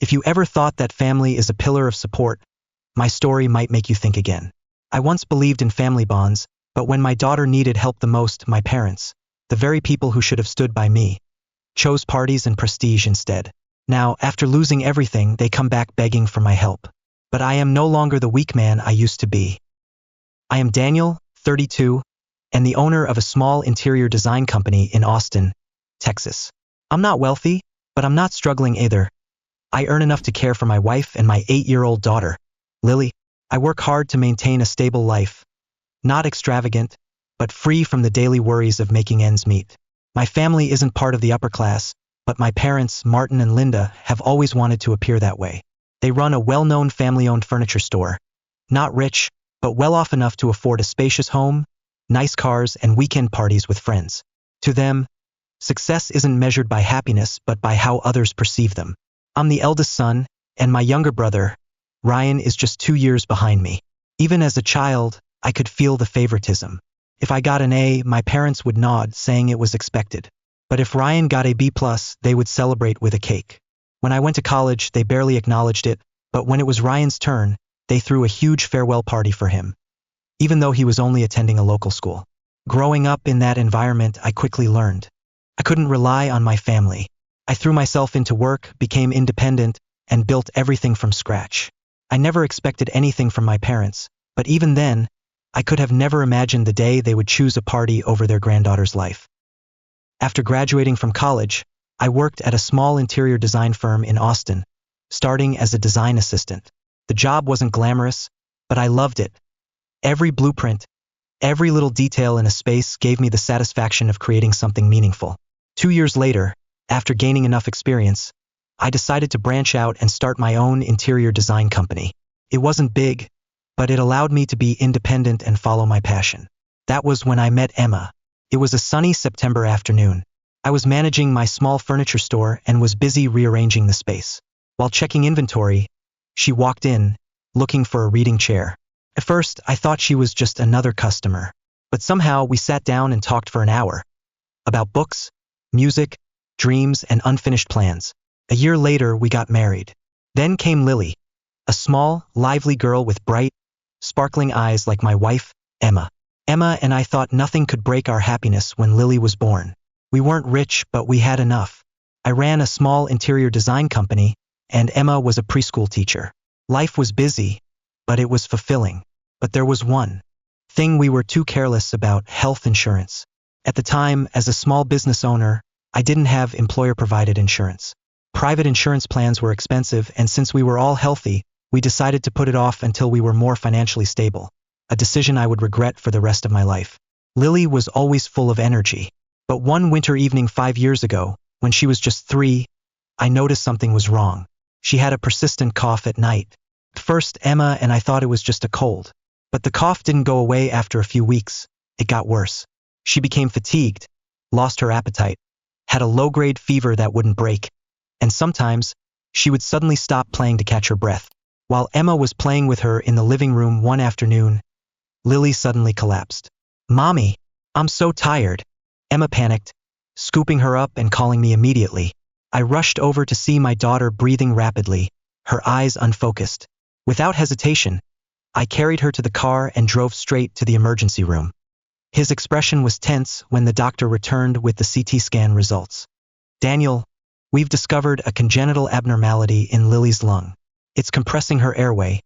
If you ever thought that family is a pillar of support, my story might make you think again. I once believed in family bonds, but when my daughter needed help the most, my parents, the very people who should have stood by me, chose parties and prestige instead. Now, after losing everything, they come back begging for my help. But I am no longer the weak man I used to be. I am Daniel, 32, and the owner of a small interior design company in Austin, Texas. I'm not wealthy, but I'm not struggling either. I earn enough to care for my wife and my 8-year-old daughter, Lily. I work hard to maintain a stable life. Not extravagant, but free from the daily worries of making ends meet. My family isn't part of the upper class, but my parents, Martin and Linda, have always wanted to appear that way. They run a well-known family-owned furniture store. Not rich, but well off enough to afford a spacious home, nice cars, and weekend parties with friends. To them, success isn't measured by happiness but by how others perceive them. I'm the eldest son, and my younger brother, Ryan, is just 2 years behind me. Even as a child, I could feel the favoritism. If I got an A, my parents would nod, saying it was expected. But if Ryan got a B+, they would celebrate with a cake. When I went to college, they barely acknowledged it, but when it was Ryan's turn, they threw a huge farewell party for him, even though he was only attending a local school. Growing up in that environment, I quickly learned I couldn't rely on my family. I threw myself into work, became independent, and built everything from scratch. I never expected anything from my parents, but even then, I could have never imagined the day they would choose a party over their granddaughter's life. After graduating from college, I worked at a small interior design firm in Austin, starting as a design assistant. The job wasn't glamorous, but I loved it. Every blueprint, every little detail in a space gave me the satisfaction of creating something meaningful. 2 years later, after gaining enough experience, I decided to branch out and start my own interior design company. It wasn't big, but it allowed me to be independent and follow my passion. That was when I met Emma. It was a sunny September afternoon. I was managing my small furniture store and was busy rearranging the space. While checking inventory, she walked in, looking for a reading chair. At first, I thought she was just another customer, but somehow we sat down and talked for an hour. About books, music, dreams, and unfinished plans. A year later, we got married. Then came Lily, a small, lively girl with bright, sparkling eyes like my wife, Emma. Emma and I thought nothing could break our happiness when Lily was born. We weren't rich, but we had enough. I ran a small interior design company, and Emma was a preschool teacher. Life was busy, but it was fulfilling. But there was one thing we were too careless about: health insurance. At the time, as a small business owner, I didn't have employer-provided insurance. Private insurance plans were expensive, and since we were all healthy, we decided to put it off until we were more financially stable, a decision I would regret for the rest of my life. Lily was always full of energy. But one winter evening 5 years ago, when she was just 3, I noticed something was wrong. She had a persistent cough at night. At first, Emma and I thought it was just a cold. But the cough didn't go away after a few weeks. It got worse. She became fatigued, lost her appetite, had a low-grade fever that wouldn't break, and sometimes, she would suddenly stop playing to catch her breath. While Emma was playing with her in the living room one afternoon, Lily suddenly collapsed. "Mommy, I'm so tired." Emma panicked, scooping her up and calling me immediately. I rushed over to see my daughter breathing rapidly, her eyes unfocused. Without hesitation, I carried her to the car and drove straight to the emergency room. His expression was tense when the doctor returned with the CT scan results. "Daniel, we've discovered a congenital abnormality in Lily's lung. It's compressing her airway,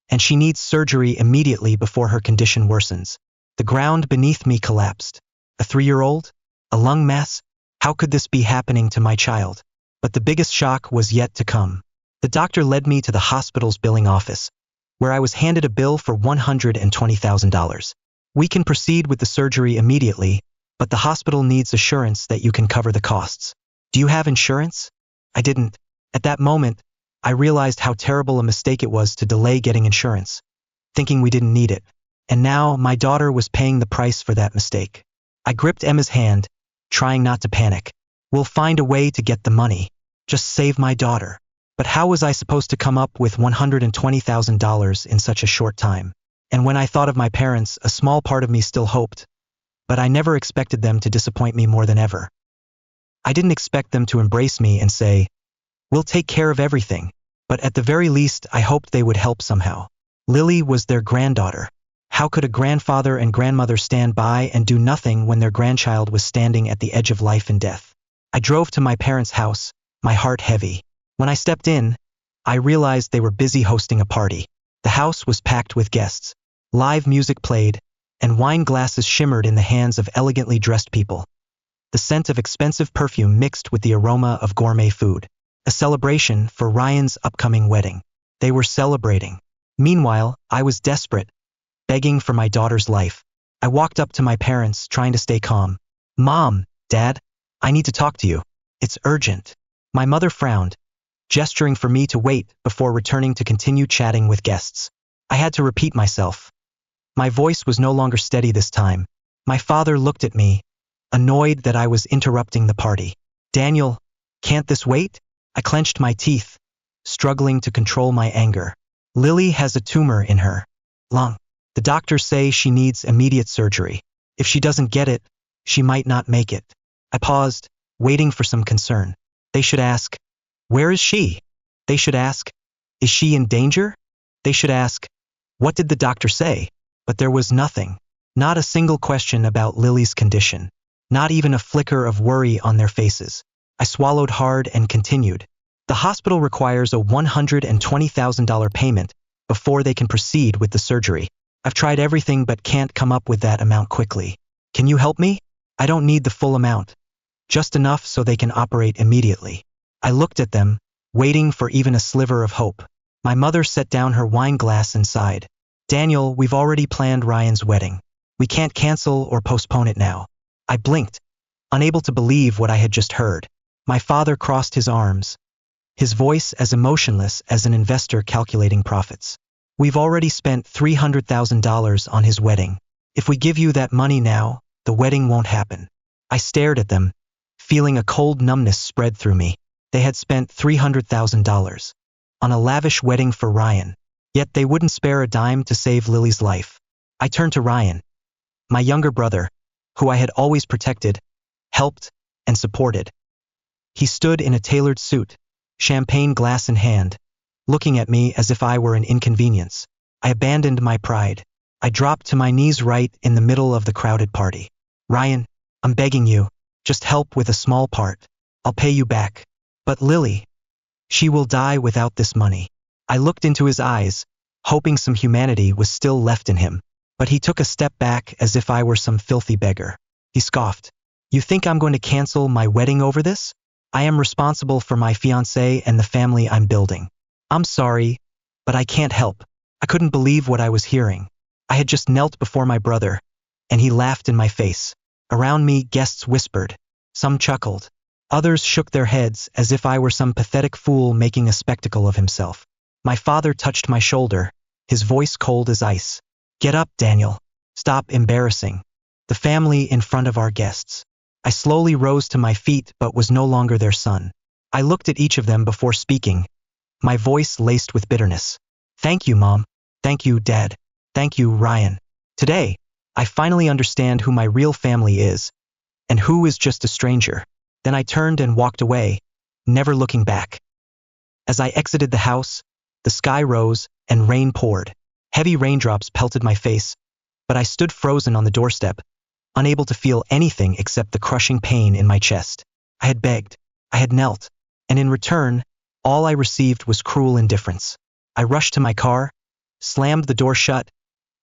and she needs surgery immediately before her condition worsens." The ground beneath me collapsed. A 3-year-old? A lung mass? How could this be happening to my child? But the biggest shock was yet to come. The doctor led me to the hospital's billing office, where I was handed a bill for $120,000. "We can proceed with the surgery immediately, but the hospital needs assurance that you can cover the costs. Do you have insurance?" I didn't. At that moment, I realized how terrible a mistake it was to delay getting insurance, thinking we didn't need it. And now my daughter was paying the price for that mistake. I gripped Emma's hand, trying not to panic. "We'll find a way to get the money. Just save my daughter." But how was I supposed to come up with $120,000 in such a short time? And when I thought of my parents, a small part of me still hoped. But I never expected them to disappoint me more than ever. I didn't expect them to embrace me and say, "We'll take care of everything." but at the very least I hoped they would help somehow. Lily was their granddaughter. How could a grandfather and grandmother stand by and do nothing when their grandchild was standing at the edge of life and death? I drove to my parents' house, my heart heavy. When I stepped in, I realized they were busy hosting a party. The house was packed with guests. Live music played, and wine glasses shimmered in the hands of elegantly dressed people. The scent of expensive perfume mixed with the aroma of gourmet food. A celebration for Ryan's upcoming wedding. They were celebrating. Meanwhile, I was desperate, begging for my daughter's life. I walked up to my parents, trying to stay calm. "Mom, Dad, I need to talk to you. It's urgent." My mother frowned, gesturing for me to wait before returning to continue chatting with guests. I had to repeat myself. My voice was no longer steady this time. My father looked at me, annoyed that I was interrupting the party. "Daniel, can't this wait?" I clenched my teeth, struggling to control my anger. "Lily has a tumor in her lung. The doctors say she needs immediate surgery. If she doesn't get it, she might not make it." I paused, waiting for some concern. They should ask, "Where is she?" They should ask, "Is she in danger?" They should ask, "What did the doctor say?" But there was nothing. Not a single question about Lily's condition. Not even a flicker of worry on their faces. I swallowed hard and continued. "The hospital requires a $120,000 payment before they can proceed with the surgery. I've tried everything but can't come up with that amount quickly. Can you help me? I don't need the full amount. Just enough so they can operate immediately." I looked at them, waiting for even a sliver of hope. My mother set down her wine glass and sighed. "Daniel, we've already planned Ryan's wedding. We can't cancel or postpone it now." I blinked, unable to believe what I had just heard. My father crossed his arms, his voice as emotionless as an investor calculating profits. "We've already spent $300,000 on his wedding. If we give you that money now, the wedding won't happen." I stared at them, feeling a cold numbness spread through me. They had spent $300,000 on a lavish wedding for Ryan, yet they wouldn't spare a dime to save Lily's life. I turned to Ryan, my younger brother, who I had always protected, helped, and supported. He stood in a tailored suit, champagne glass in hand, looking at me as if I were an inconvenience. I abandoned my pride. I dropped to my knees right in the middle of the crowded party. "Ryan, I'm begging you, just help with a small part. I'll pay you back. But Lily, she will die without this money." I looked into his eyes, hoping some humanity was still left in him, but he took a step back as if I were some filthy beggar. He scoffed. "You think I'm going to cancel my wedding over this? I am responsible for my fiancé and the family I'm building. I'm sorry, but I can't help." I couldn't believe what I was hearing. I had just knelt before my brother, and he laughed in my face. Around me, guests whispered. Some chuckled. Others shook their heads as if I were some pathetic fool making a spectacle of himself. My father touched my shoulder, his voice cold as ice. "Get up, Daniel. Stop embarrassing the family in front of our guests." I slowly rose to my feet but was no longer their son. I looked at each of them before speaking, my voice laced with bitterness. "Thank you, Mom. Thank you, Dad. Thank you, Ryan. Today, I finally understand who my real family is, and who is just a stranger." Then I turned and walked away, never looking back. As I exited the house, the sky rose and rain poured. Heavy raindrops pelted my face, but I stood frozen on the doorstep, unable to feel anything except the crushing pain in my chest. I had begged, I had knelt, and in return, all I received was cruel indifference. I rushed to my car, slammed the door shut,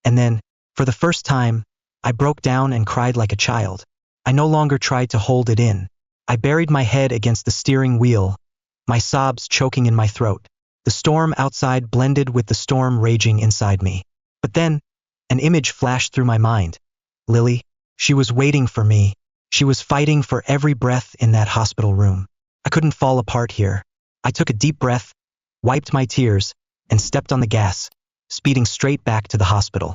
and then, for the first time, I broke down and cried like a child. I no longer tried to hold it in. I buried my head against the steering wheel, my sobs choking in my throat. The storm outside blended with the storm raging inside me. But then, an image flashed through my mind. Lily, she was waiting for me. She was fighting for every breath in that hospital room. I couldn't fall apart here. I took a deep breath, wiped my tears, and stepped on the gas, speeding straight back to the hospital.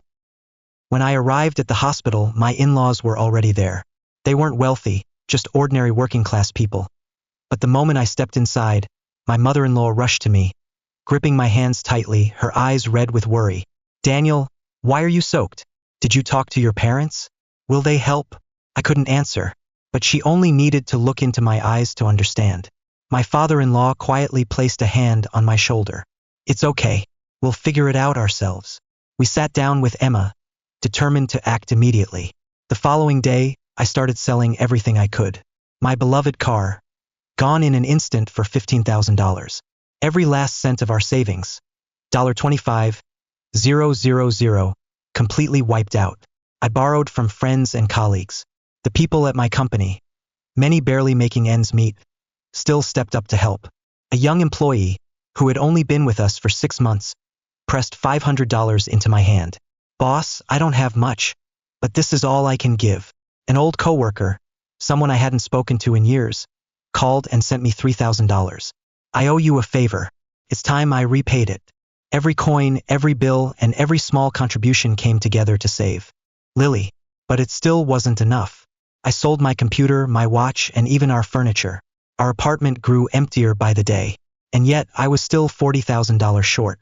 When I arrived at the hospital, my in-laws were already there. They weren't wealthy, just ordinary working-class people. But the moment I stepped inside, my mother-in-law rushed to me, gripping my hands tightly, her eyes red with worry. "Daniel, why are you soaked? Did you talk to your parents? Will they help?" I couldn't answer, but she only needed to look into my eyes to understand. My father-in-law quietly placed a hand on my shoulder. It's okay. We'll figure it out ourselves. We sat down with Emma, determined to act immediately. The following day, I started selling everything I could. My beloved car, gone in an instant for $15,000. Every last cent of our savings, $25,000, completely wiped out. I borrowed from friends and colleagues. The people at my company, many barely making ends meet, still stepped up to help. A young employee, who had only been with us for 6 months, pressed $500 into my hand. Boss, I don't have much, but this is all I can give. An old coworker, someone I hadn't spoken to in years, called and sent me $3,000. I owe you a favor. It's time I repaid it. Every coin, every bill, and every small contribution came together to save Lily. But it still wasn't enough. I sold my computer, my watch, and even our furniture. Our apartment grew emptier by the day, and yet I was still $40,000 short.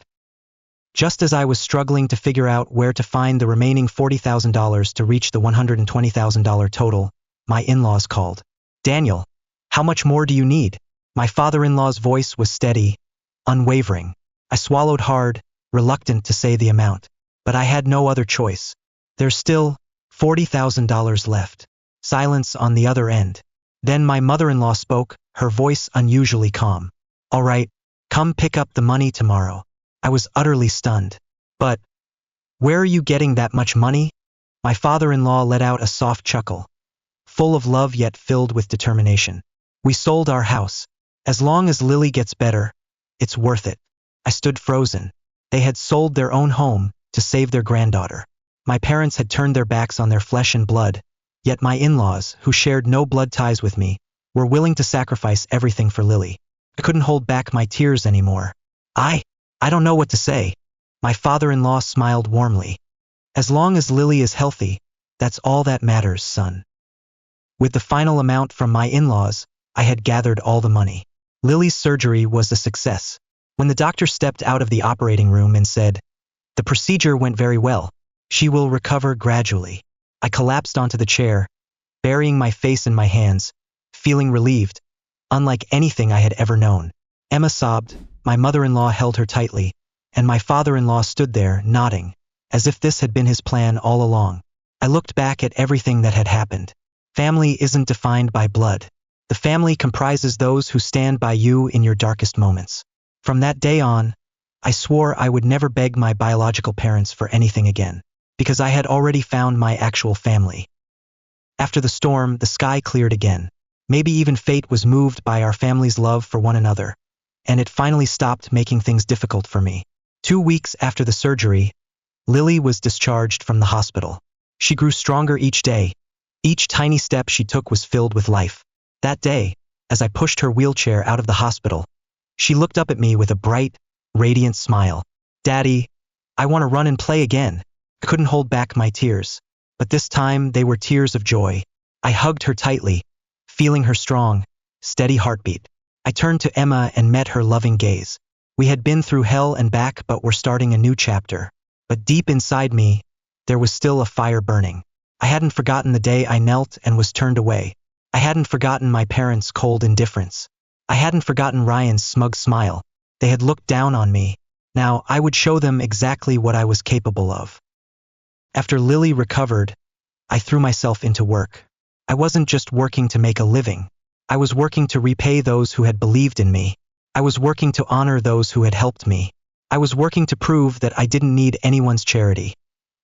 Just as I was struggling to figure out where to find the remaining $40,000 to reach the $120,000 total, my in-laws called. Daniel, how much more do you need? My father-in-law's voice was steady, unwavering. I swallowed hard, reluctant to say the amount, but I had no other choice. There's still $40,000 left. Silence on the other end. Then my mother-in-law spoke, her voice unusually calm. All right, come pick up the money tomorrow. I was utterly stunned. But where are you getting that much money? My father-in-law let out a soft chuckle, full of love yet filled with determination. We sold our house. As long as Lily gets better, it's worth it. I stood frozen. They had sold their own home to save their granddaughter. My parents had turned their backs on their flesh and blood, yet my in-laws, who shared no blood ties with me, were willing to sacrifice everything for Lily. I couldn't hold back my tears anymore. I don't know what to say. My father-in-law smiled warmly. As long as Lily is healthy, that's all that matters, son. With the final amount from my in-laws, I had gathered all the money. Lily's surgery was a success. When the doctor stepped out of the operating room and said, "The procedure went very well. She will recover gradually," I collapsed onto the chair, burying my face in my hands, feeling relieved, unlike anything I had ever known. Emma sobbed, my mother-in-law held her tightly, and my father-in-law stood there, nodding, as if this had been his plan all along. I looked back at everything that had happened. Family isn't defined by blood. The family comprises those who stand by you in your darkest moments. From that day on, I swore I would never beg my biological parents for anything again, because I had already found my actual family. After the storm, the sky cleared again. Maybe even fate was moved by our family's love for one another, and it finally stopped making things difficult for me. 2 weeks after the surgery, Lily was discharged from the hospital. She grew stronger each day. Each tiny step she took was filled with life. That day, as I pushed her wheelchair out of the hospital, she looked up at me with a bright, radiant smile. "Daddy, I want to run and play again." I couldn't hold back my tears, but this time they were tears of joy. I hugged her tightly, feeling her strong, steady heartbeat. I turned to Emma and met her loving gaze. We had been through hell and back, but were starting a new chapter. But deep inside me, there was still a fire burning. I hadn't forgotten the day I knelt and was turned away. I hadn't forgotten my parents' cold indifference. I hadn't forgotten Ryan's smug smile. They had looked down on me. Now I would show them exactly what I was capable of. After Lily recovered, I threw myself into work. I wasn't just working to make a living. I was working to repay those who had believed in me. I was working to honor those who had helped me. I was working to prove that I didn't need anyone's charity.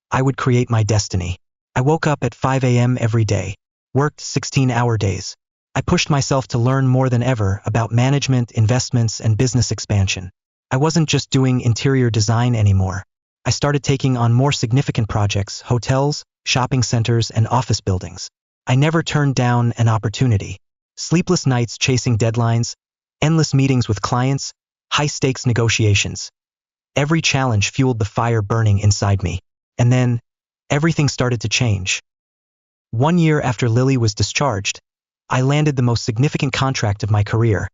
I would create my destiny. I woke up at 5 a.m. every day, worked 16-hour days. I pushed myself to learn more than ever about management, investments, and business expansion. I wasn't just doing interior design anymore. I started taking on more significant projects, hotels, shopping centers, and office buildings. I never turned down an opportunity. Sleepless nights chasing deadlines, endless meetings with clients, high-stakes negotiations. Every challenge fueled the fire burning inside me. And then, everything started to change. 1 year after Lily was discharged, I landed the most significant contract of my career,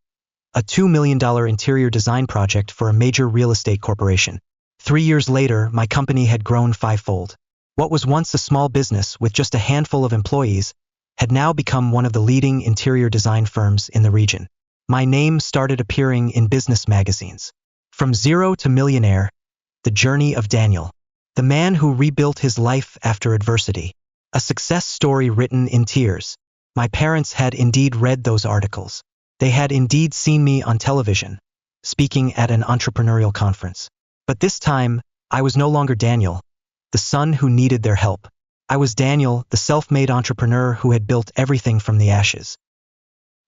a $2 million interior design project for a major real estate corporation. 3 years later, my company had grown fivefold. What was once a small business with just a handful of employees had now become one of the leading interior design firms in the region. My name started appearing in business magazines. From zero to millionaire, the journey of Daniel, the man who rebuilt his life after adversity. A success story written in tears. My parents had indeed read those articles. They had indeed seen me on television, speaking at an entrepreneurial conference. But this time, I was no longer Daniel, the son who needed their help. I was Daniel, the self-made entrepreneur who had built everything from the ashes.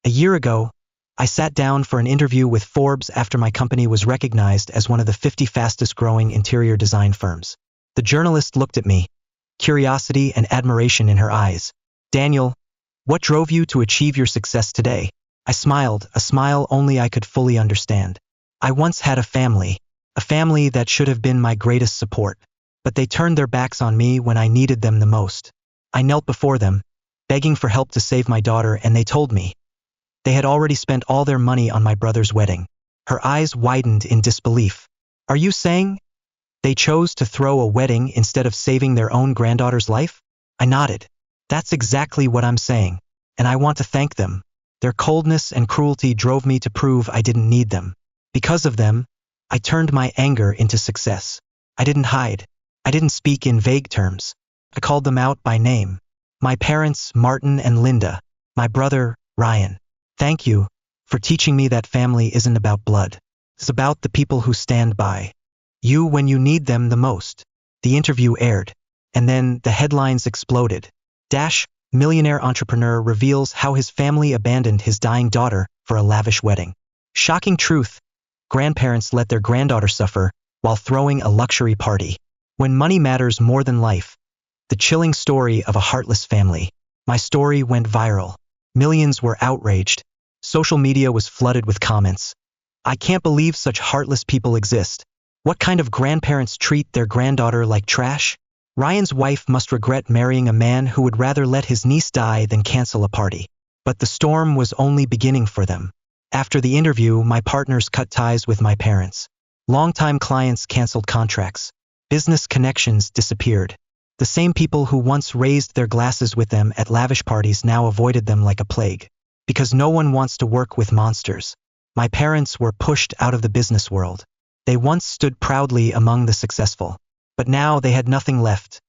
A year ago, I sat down for an interview with Forbes after my company was recognized as one of the 50 fastest-growing interior design firms. The journalist looked at me, curiosity and admiration in her eyes. "Daniel, what drove you to achieve your success today?" I smiled, a smile only I could fully understand. I once had a family that should have been my greatest support, but they turned their backs on me when I needed them the most. I knelt before them, begging for help to save my daughter, and they told me they had already spent all their money on my brother's wedding. Her eyes widened in disbelief. "Are you saying they chose to throw a wedding instead of saving their own granddaughter's life?" I nodded. "That's exactly what I'm saying, and I want to thank them. Their coldness and cruelty drove me to prove I didn't need them. Because of them, I turned my anger into success. I didn't hide. I didn't speak in vague terms. I called them out by name. My parents, Martin and Linda. My brother, Ryan. Thank you for teaching me that family isn't about blood. It's about the people who stand by you when you need them the most." The interview aired, and then the headlines exploded. Millionaire entrepreneur reveals how his family abandoned his dying daughter for a lavish wedding. Shocking truth. Grandparents let their granddaughter suffer while throwing a luxury party. When money matters more than life. The chilling story of a heartless family. My story went viral. Millions were outraged. Social media was flooded with comments. "I can't believe such heartless people exist. What kind of grandparents treat their granddaughter like trash? Ryan's wife must regret marrying a man who would rather let his niece die than cancel a party." But the storm was only beginning for them. After the interview, my partners cut ties with my parents. Longtime clients canceled contracts. Business connections disappeared. The same people who once raised their glasses with them at lavish parties now avoided them like a plague. Because no one wants to work with monsters. My parents were pushed out of the business world. They once stood proudly among the successful. But now they had nothing left.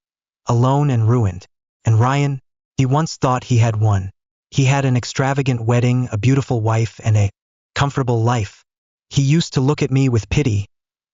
Alone and ruined. And Ryan, he once thought he had won. He had an extravagant wedding, a beautiful wife, and a comfortable life. He used to look at me with pity,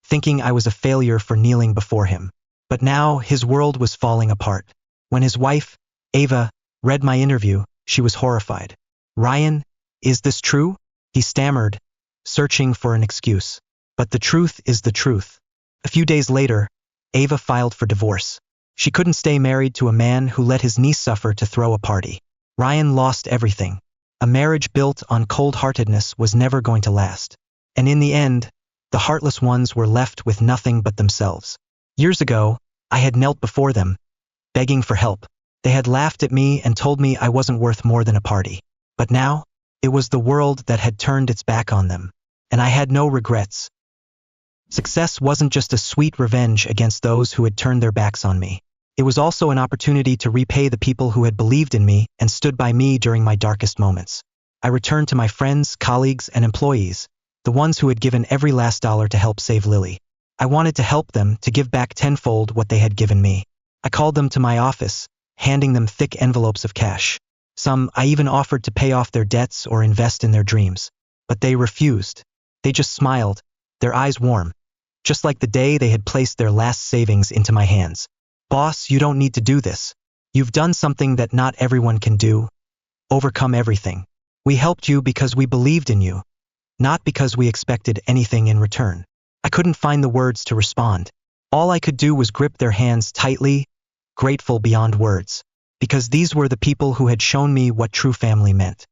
thinking I was a failure for kneeling before him. But now his world was falling apart. When his wife, Ava, read my interview, she was horrified. "Ryan, is this true?" he stammered, searching for an excuse. But the truth is the truth. A few days later, Ava filed for divorce. She couldn't stay married to a man who let his niece suffer to throw a party. Ryan lost everything. A marriage built on cold-heartedness was never going to last. And in the end, the heartless ones were left with nothing but themselves. Years ago, I had knelt before them, begging for help. They had laughed at me and told me I wasn't worth more than a party. But now, it was the world that had turned its back on them. And I had no regrets. Success wasn't just a sweet revenge against those who had turned their backs on me. It was also an opportunity to repay the people who had believed in me and stood by me during my darkest moments. I returned to my friends, colleagues, and employees, the ones who had given every last dollar to help save Lily. I wanted to help them to give back tenfold what they had given me. I called them to my office, handing them thick envelopes of cash. Some I even offered to pay off their debts or invest in their dreams. But they refused. They just smiled, their eyes warm, just like the day they had placed their last savings into my hands. "Boss, you don't need to do this. You've done something that not everyone can do. Overcome everything. We helped you because we believed in you, not because we expected anything in return." I couldn't find the words to respond. All I could do was grip their hands tightly, grateful beyond words, because these were the people who had shown me what true family meant.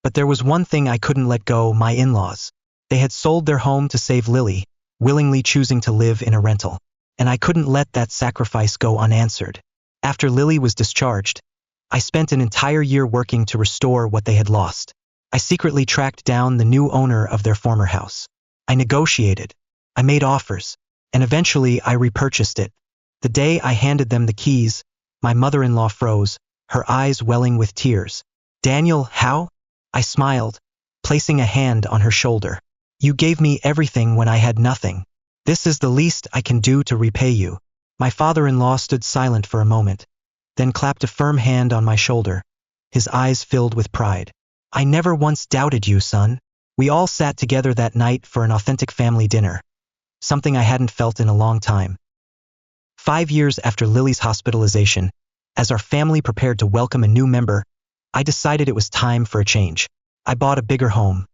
But there was one thing I couldn't let go: my in-laws. They had sold their home to save Lily, willingly choosing to live in a rental. And I couldn't let that sacrifice go unanswered. After Lily was discharged, I spent an entire year working to restore what they had lost. I secretly tracked down the new owner of their former house. I negotiated. I made offers. And eventually I repurchased it. The day I handed them the keys, my mother-in-law froze, her eyes welling with tears. "Daniel, how?" I smiled. placing a hand on her shoulder. You gave me everything when I had nothing. This is the least I can do to repay you. My father-in-law stood silent for a moment, then clapped a firm hand on my shoulder. His eyes filled with pride. I never once doubted you, son. We all sat together that night for an authentic family dinner, something I hadn't felt in a long time. 5 years after Lily's hospitalization, as our family prepared to welcome a new member, I decided it was time for a change. I bought a bigger home.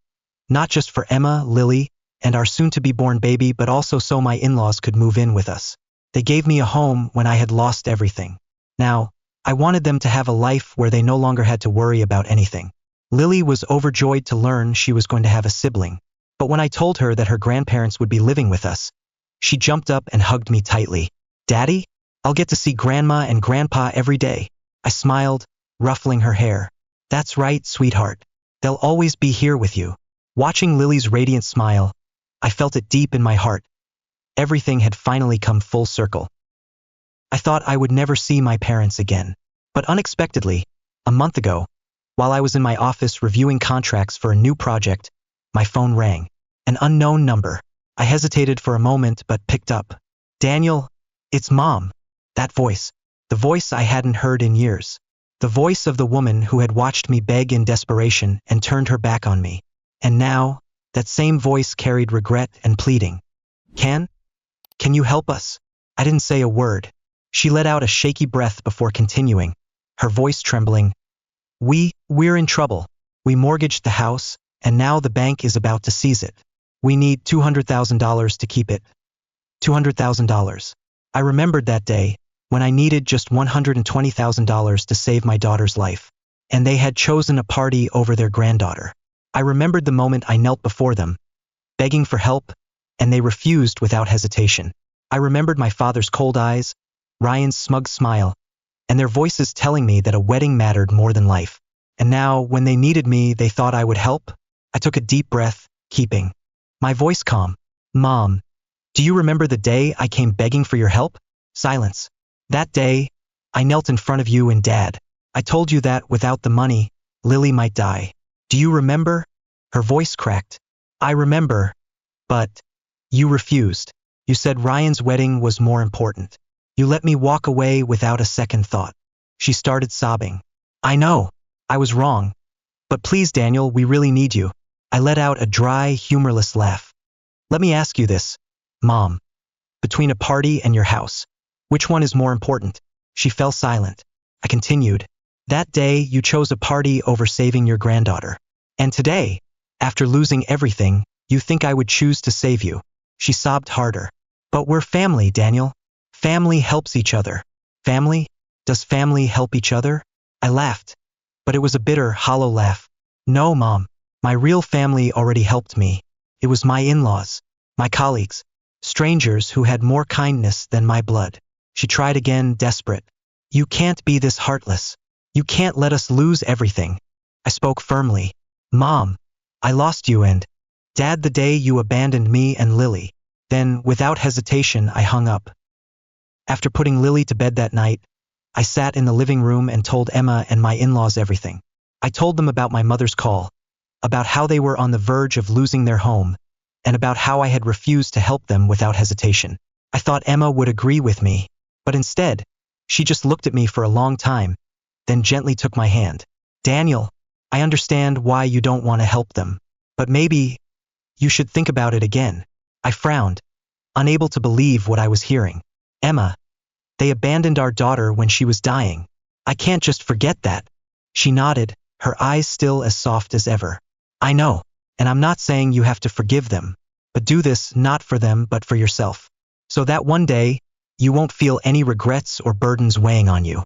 Not just for Emma, Lily, and our soon-to-be-born baby, but also so my in-laws could move in with us. They gave me a home when I had lost everything. Now, I wanted them to have a life where they no longer had to worry about anything. Lily was overjoyed to learn she was going to have a sibling. But when I told her that her grandparents would be living with us, she jumped up and hugged me tightly. Daddy, I'll get to see Grandma and Grandpa every day. I smiled, ruffling her hair. That's right, sweetheart. They'll always be here with you. Watching Lily's radiant smile, I felt it deep in my heart. Everything had finally come full circle. I thought I would never see my parents again. But unexpectedly, a month ago, while I was in my office reviewing contracts for a new project, my phone rang. An unknown number. I hesitated for a moment but picked up. Daniel, it's Mom. That voice. The voice I hadn't heard in years. The voice of the woman who had watched me beg in desperation and turned her back on me. And now, that same voice carried regret and pleading. Can you help us? I didn't say a word. She let out a shaky breath before continuing, her voice trembling. We're in trouble. We mortgaged the house, and now the bank is about to seize it. We need $200,000 to keep it. $200,000. I remembered that day, when I needed just $120,000 to save my daughter's life, and they had chosen a party over their granddaughter. I remembered the moment I knelt before them, begging for help, and they refused without hesitation. I remembered my father's cold eyes, Ryan's smug smile, and their voices telling me that a wedding mattered more than life. And now, when they needed me, they thought I would help? I took a deep breath, keeping my voice calm. Mom, do you remember the day I came begging for your help? Silence. That day, I knelt in front of you and Dad. I told you that without the money, Lily might die. Do you remember? Her voice cracked. I remember, but you refused. You said Ryan's wedding was more important. You let me walk away without a second thought. She started sobbing. I know, I was wrong. But please, Daniel, we really need you. I let out a dry, humorless laugh. Let me ask you this, Mom. Between a party and your house, which one is more important? She fell silent. I continued. That day, you chose a party over saving your granddaughter. And today, after losing everything, you think I would choose to save you. She sobbed harder. But we're family, Daniel. Family helps each other. Family? Does family help each other? I laughed. But it was a bitter, hollow laugh. No, Mom. My real family already helped me. It was my in-laws, my colleagues, strangers who had more kindness than my blood. She tried again, desperate. You can't be this heartless. You can't let us lose everything. I spoke firmly. Mom, I lost you and Dad the day you abandoned me and Lily. Then, without hesitation, I hung up. After putting Lily to bed that night, I sat in the living room and told Emma and my in-laws everything. I told them about my mother's call, about how they were on the verge of losing their home, and about how I had refused to help them without hesitation. I thought Emma would agree with me, but instead, she just looked at me for a long time, then gently took my hand. Daniel, I understand why you don't want to help them, but maybe you should think about it again. I frowned, unable to believe what I was hearing. Emma, they abandoned our daughter when she was dying. I can't just forget that. She nodded, her eyes still as soft as ever. I know, and I'm not saying you have to forgive them, but do this not for them but for yourself. So that one day, you won't feel any regrets or burdens weighing on you.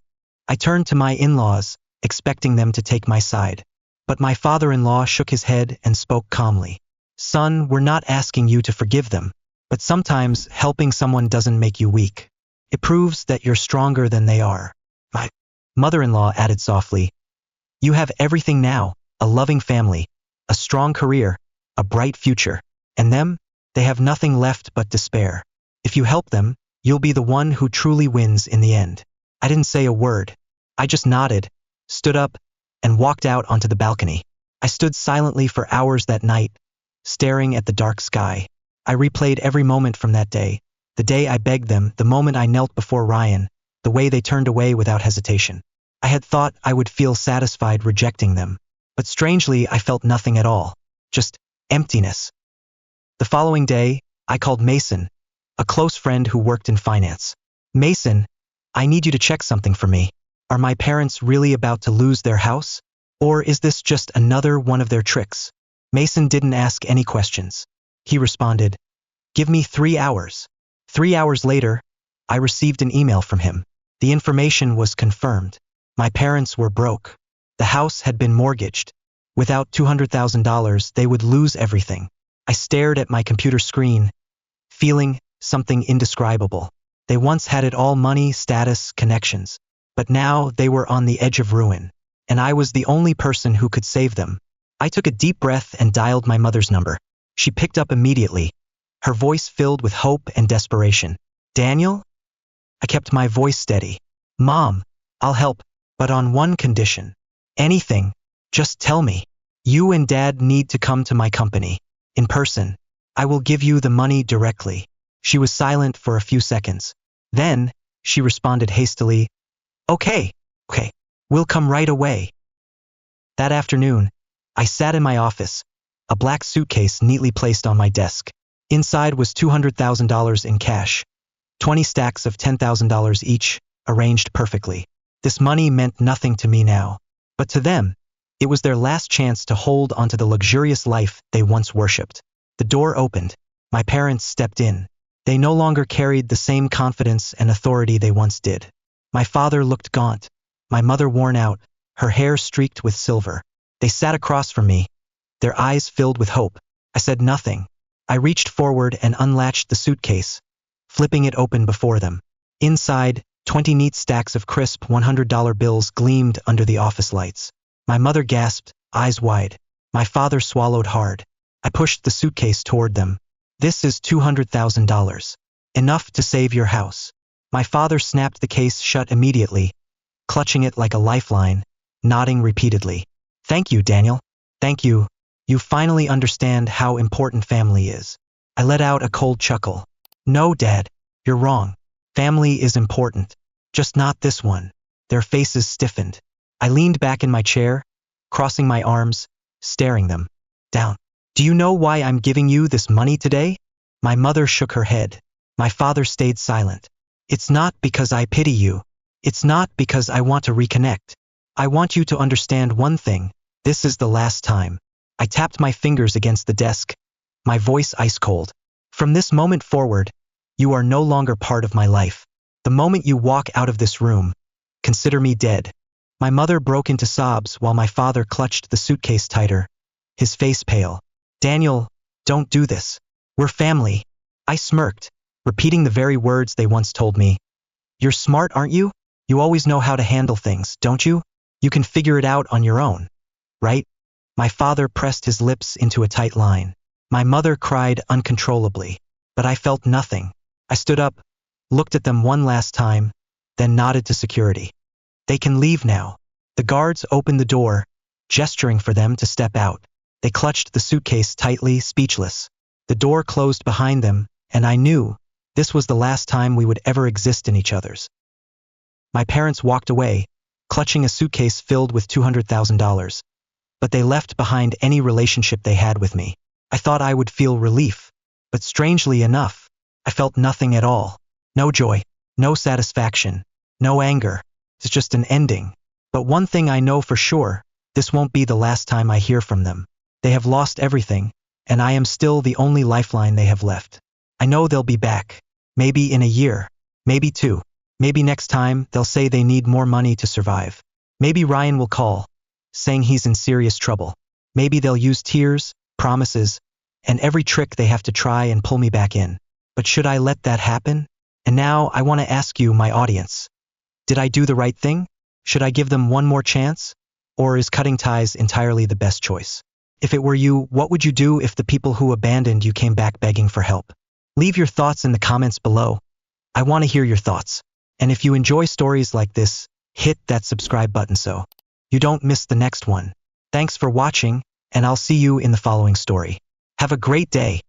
I turned to my in-laws, expecting them to take my side. But my father-in-law shook his head and spoke calmly. Son, we're not asking you to forgive them, but sometimes helping someone doesn't make you weak. It proves that you're stronger than they are. My mother-in-law added softly. You have everything now, a loving family, a strong career, a bright future. And them, they have nothing left but despair. If you help them, you'll be the one who truly wins in the end. I didn't say a word. I just nodded, stood up, and walked out onto the balcony. I stood silently for hours that night, staring at the dark sky. I replayed every moment from that day, the day I begged them, the moment I knelt before Ryan, the way they turned away without hesitation. I had thought I would feel satisfied rejecting them, but strangely I felt nothing at all, just emptiness. The following day, I called Mason, a close friend who worked in finance. Mason, I need you to check something for me. Are my parents really about to lose their house? Or is this just another one of their tricks? Mason didn't ask any questions. He responded, "Give me 3 hours." 3 hours later, I received an email from him. The information was confirmed. My parents were broke. The house had been mortgaged. Without $200,000, they would lose everything. I stared at my computer screen, feeling something indescribable. They once had it all: money, status, connections. But now they were on the edge of ruin, and I was the only person who could save them. I took a deep breath and dialed my mother's number. She picked up immediately, her voice filled with hope and desperation. "Daniel?" I kept my voice steady. "Mom, I'll help, but on one condition. Anything, just tell me. You and Dad need to come to my company, in person. I will give you the money directly." She was silent for a few seconds. Then, she responded hastily, Okay, we'll come right away." That afternoon, I sat in my office, a black suitcase neatly placed on my desk. Inside was $200,000 in cash, 20 stacks of $10,000 each, arranged perfectly. This money meant nothing to me now, but to them, it was their last chance to hold onto the luxurious life they once worshipped. The door opened. My parents stepped in. They no longer carried the same confidence and authority they once did. My father looked gaunt, my mother worn out, her hair streaked with silver. They sat across from me, their eyes filled with hope. I said nothing. I reached forward and unlatched the suitcase, flipping it open before them. Inside, 20 neat stacks of crisp $100 bills gleamed under the office lights. My mother gasped, eyes wide. My father swallowed hard. I pushed the suitcase toward them. "This is $200,000. Enough to save your house." My father snapped the case shut immediately, clutching it like a lifeline, nodding repeatedly. "Thank you, Daniel. Thank you. You finally understand how important family is." I let out a cold chuckle. "No, Dad, you're wrong. Family is important. Just not this one." Their faces stiffened. I leaned back in my chair, crossing my arms, staring them down. "Do you know why I'm giving you this money today?" My mother shook her head. My father stayed silent. "It's not because I pity you. It's not because I want to reconnect. I want you to understand one thing. This is the last time." I tapped my fingers against the desk, my voice ice cold. "From this moment forward, you are no longer part of my life. The moment you walk out of this room, consider me dead." My mother broke into sobs while my father clutched the suitcase tighter, his face pale. "Daniel, don't do this. We're family." I smirked, repeating the very words they once told me. "You're smart, aren't you? You always know how to handle things, don't you? You can figure it out on your own, right?" My father pressed his lips into a tight line. My mother cried uncontrollably, but I felt nothing. I stood up, looked at them one last time, then nodded to security. "They can leave now." The guards opened the door, gesturing for them to step out. They clutched the suitcase tightly, speechless. The door closed behind them, and I knew this was the last time we would ever exist in each other's. My parents walked away, clutching a suitcase filled with $200,000, but they left behind any relationship they had with me. I thought I would feel relief, but strangely enough, I felt nothing at all. No joy, no satisfaction, no anger. It's just an ending. But one thing I know for sure, this won't be the last time I hear from them. They have lost everything, and I am still the only lifeline they have left. I know they'll be back. Maybe in a year, maybe 2. Maybe next time they'll say they need more money to survive. Maybe Ryan will call, saying he's in serious trouble. Maybe they'll use tears, promises, and every trick they have to try and pull me back in. But should I let that happen? And now I want to ask you, my audience, did I do the right thing? Should I give them one more chance? Or is cutting ties entirely the best choice? If it were you, what would you do if the people who abandoned you came back begging for help? Leave your thoughts in the comments below. I want to hear your thoughts. And if you enjoy stories like this, hit that subscribe button so you don't miss the next one. Thanks for watching, and I'll see you in the following story. Have a great day.